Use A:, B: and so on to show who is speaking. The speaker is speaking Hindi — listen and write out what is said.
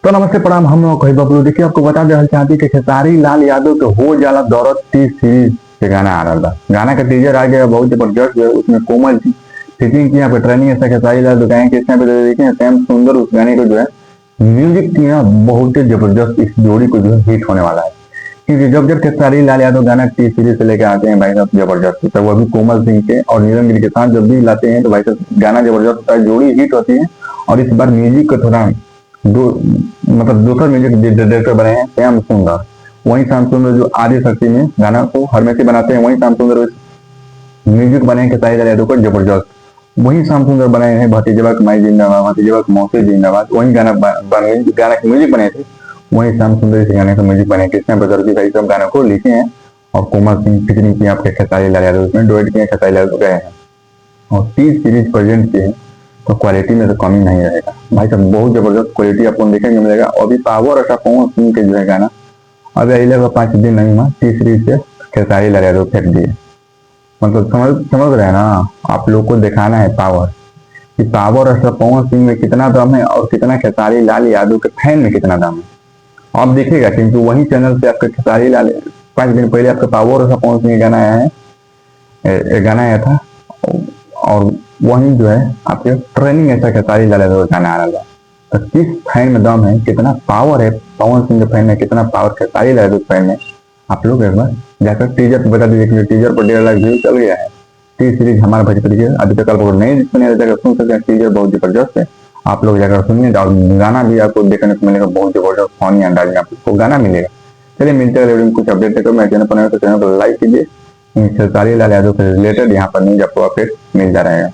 A: तो नमस्ते प्रणाम। हम लोग कही बबलू देखिए आपको बता देना चाहती कि खेसारी लाल यादव के हो जाला दौरत टी सीरीज के गाना आ रहा था। गाना का टीजर आ गया, बहुत जबरदस्त है। उसमें कोमल जी फिटिंग की यहाँ पे ट्रेनिंग ऐसा खेसारी लाल दुकान के इसमें देखें सैम सुंदर उस गाने को जो है म्यूजिक की ना बहुत ही जबरदस्त इस जोड़ी को जो है हिट होने वाला है। क्योंकि जब जब खेसारी लाल यादव गाना टी सीरीज से लेकर आते हैं भाई साहब जबरदस्त होता है। वो भी कोमल सिंह के और नीलम गिरी के साथ जब भी लाते हैं तो भाई साहब गाना जबरदस्त होता है, जोड़ी हिट होती है। और इस बार म्यूजिक को थोड़ा दो मतलब दूसरा म्यूजिक डायरेक्टर बने हैं श्याम सुंदर। वही श्याम सुंदर जो आदि शक्ति में गाना को हमेशा बनाते हैं, वही श्याम सुंदर म्यूजिक बने हैं खेसारी लाल यादव को जबरदस्त। वही श्याम सुंदर बनाए हैं भतीजवा कमाई जिंदाबाद, भतीजवा मौसी जिंदाबाद। वही गाना गाना के म्यूजिक बने थे, वही श्याम सुंदर इस गाने का म्यूजिक बने। कृष्णा बदरजी भाई सब गानों को लिखे हैं और कोमल सिंह फिक्रिंग की आपके खेसारी लाल यादव उसमें डुएट किए, खेसारी लाल गए हैं और 30 सीरीज प्रेजेंट किए हैं। तो क्वालिटी में तो कमी नहीं रहेगा भाई साहब, बहुत जबरदस्त क्वालिटी आपको देखने को मिलेगा। अभी पावर अच्छा पवन सिंह के जो है गाना अभी अगले 5 दिन नहीं हुआ 30 सीरीज से खेसारी लाल यादव फेंक दिए। मतलब समझ रहे हैं ना, आप लोग को दिखाना है पावर कि पावर अच्छा पवन सिंह में कितना दम है और कितना खेसारी लाल यादव के फैन में कितना दम है आप देखिएगा। क्योंकि वही चैनल से आपके खेसारी लाल 5 दिन पहले आपका पावर अच्छा पवन सिंह गाना आया है, गाना आया था। और वही जो है आपके ट्रेनिंग ऐसा खेसारी लाल यादव का गाना आ रहा था। तो किस फैन में दम है, कितना पावर है पवन सिंह के फैन में, कितना पावर खेसारी लाल यादव के फैन में, आप लोग एक बार जाकर टीजर बता दीजिए। टीजर पर 1.5 लाख व्यू चल गया है। टी सीरीज हमारा भोजपुरी है, अभी तक आप नहीं सुने जाकर सुन सकते हैं। टीजर बहुत जबरदस्त है, आप लोग जाकर सुनिए। और गाना भी आपको देखने को मिलेगा, बहुत जबरदस्त फनी अंदाज में आपको गाना मिलेगा। चलिए मिलते हैं कुछ अपडेट देकर। मैं चैनल पर चैनल को लाइक कीजिए। खेसारी लाल यादव से रिलेटेड यहाँ पर न्यूज आपको अपडेट मिल जा रहा है।